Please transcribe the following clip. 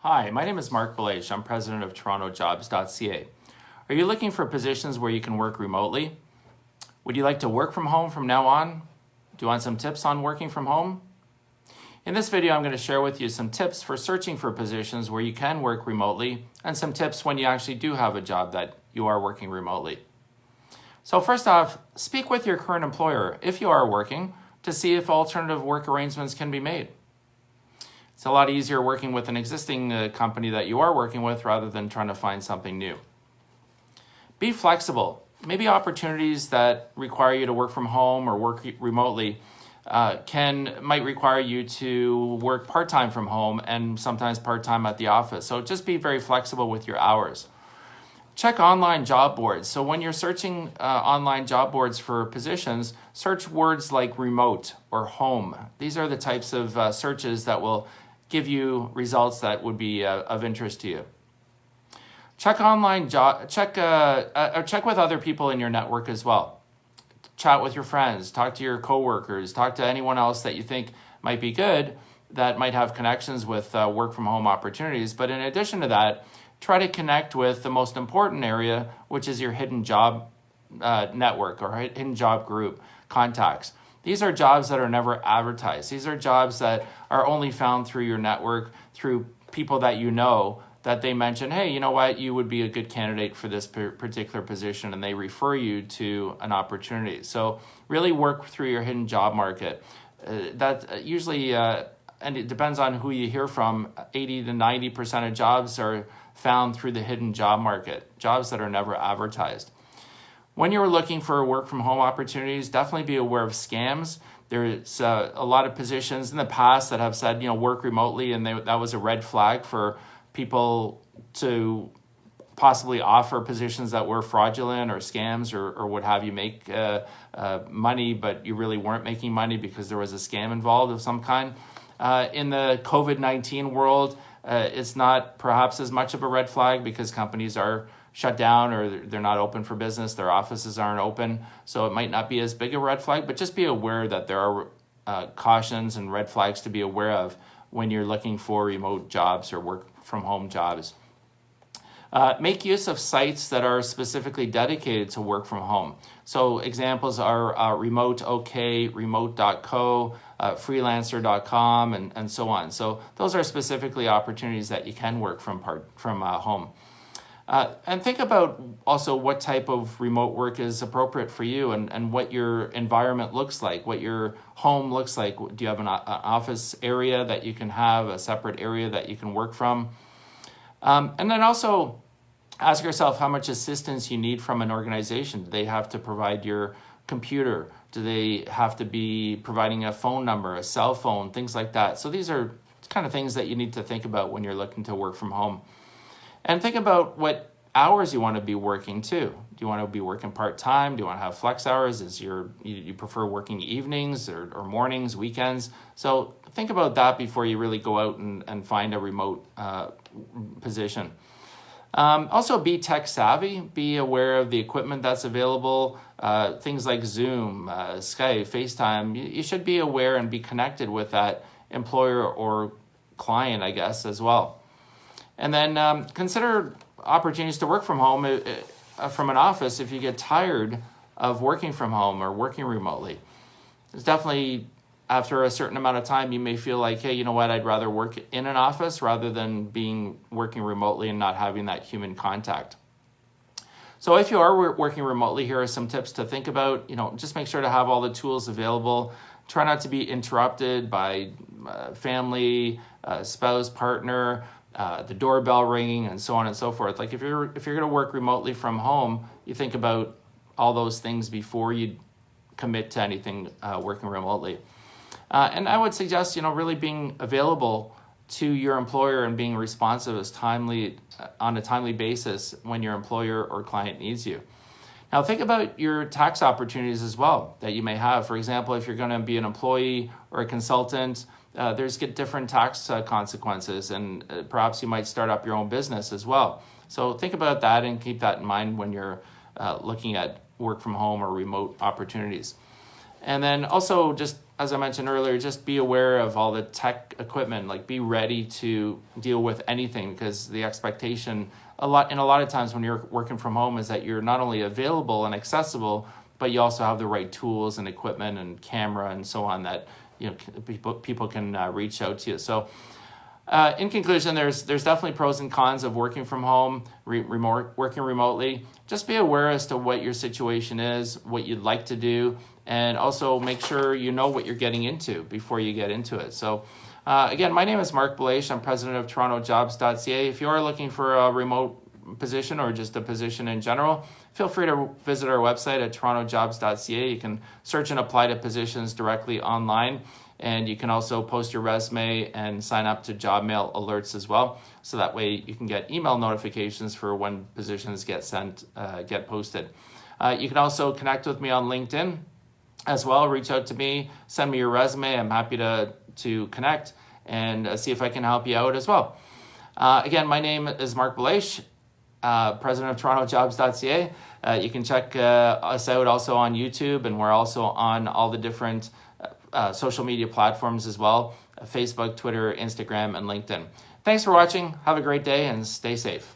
Hi, my name is Marc Belaiche. I'm president of TorontoJobs.ca. Are you looking for positions where you can work remotely? Would you like to work from home from now on? Do you want some tips on working from home? In this video, I'm going to share with you some tips for searching for positions where you can work remotely and some tips when you actually do have a job that you are working remotely. So first off, speak with your current employer, if you are working, to see if alternative work arrangements can be made. It's a lot easier working with an existing company that you are working with rather than trying to find something new. Be flexible. Maybe opportunities that require you to work from home or work remotely might require you to work part-time from home and sometimes part-time at the office. So just be very flexible with your hours. Check online job boards. So when you're searching online job boards for positions, search words like remote or home. These are the types of searches that will give you results that would be of interest to you. Check with other people in your network as well. Chat with your friends, talk to your coworkers, talk to anyone else that you think might be good, that might have connections with work from home opportunities. But in addition to that, try to connect with the most important area, which is your hidden job network or hidden job group contacts. These are jobs that are never advertised. These are jobs that are only found through your network, through people that you know, that they mention, hey, you know what, you would be a good candidate for this particular position, and they refer you to an opportunity. So really work through your hidden job market. That usually, and it depends on who you hear from, 80 to 90% of jobs are found through the hidden job market, jobs that are never advertised. When you're looking for work from home opportunities, definitely be aware of scams. There's a lot of positions in the past that have said, work remotely, and that was a red flag for people to possibly offer positions that were fraudulent or scams or what have you, make money, but you really weren't making money because there was a scam involved of some kind. In the COVID-19 world, it's not perhaps as much of a red flag because companies are shut down or they're not open for business, their offices aren't open, so it might not be as big a red flag, but just be aware that there are cautions and red flags to be aware of when you're looking for remote jobs or work from home jobs. Make use of sites that are specifically dedicated to work from home. So examples are Remote OK, Remote.co, Freelancer.com, and so on. So those are specifically opportunities that you can work from home. And think about also what type of remote work is appropriate for you and what your environment looks like, what your home looks like. Do you have an office area that you can have, a separate area that you can work from? And then also ask yourself how much assistance you need from an organization. Do they have to provide your computer? Do they have to be providing a phone number, a cell phone, things like that? So these are kind of things that you need to think about when you're looking to work from home. And think about what hours you want to be working too. Do you want to be working part-time? Do you want to have flex hours? You prefer working evenings or mornings, weekends? So think about that before you really go out and find a remote position. Also be tech savvy. Be aware of the equipment that's available. Things like Zoom, Skype, FaceTime. You should be aware and be connected with that employer or client, I guess, as well. And then consider opportunities to work from home from an office if you get tired of working from home or working remotely. It's definitely, after a certain amount of time, you may feel like, hey, you know what, I'd rather work in an office rather than working remotely and not having that human contact. So if you are working remotely, here are some tips to think about. Just make sure to have all the tools available. Try not to be interrupted by family, spouse, partner, the doorbell ringing, and so on and so forth. Like if you're going to work remotely from home, you think about all those things before you commit to anything working remotely. And I would suggest, really being available to your employer and being responsive on a timely basis when your employer or client needs you. Now think about your tax opportunities as well that you may have. For example, if you're going to be an employee or a consultant, there's different tax consequences, and perhaps you might start up your own business as well. So think about that and keep that in mind when you're looking at work from home or remote opportunities. And then also, just as I mentioned earlier, just be aware of all the tech equipment. Like, be ready to deal with anything, because the expectation a lot of times when you're working from home is that you're not only available and accessible, but you also have the right tools and equipment and camera and so on that people can reach out to you. So in conclusion, there's definitely pros and cons of working from home, working remotely. Just be aware as to what your situation is, what you'd like to do, and also make sure you know what you're getting into before you get into it. So again, my name is Marc Belaiche. I'm president of TorontoJobs.ca. If you are looking for a remote position or just a position in general, feel free to visit our website at TorontoJobs.ca. You can search and apply to positions directly online. And you can also post your resume and sign up to job mail alerts as well. So that way you can get email notifications for when positions get posted. You can also connect with me on LinkedIn as well. Reach out to me, send me your resume. I'm happy to connect and see if I can help you out as well. Again, my name is Marc Belaiche, president of TorontoJobs.ca. You can check us out also on YouTube, and we're also on all the different social media platforms as well: Facebook, Twitter, Instagram, and LinkedIn. Thanks for watching. Have a great day and stay safe.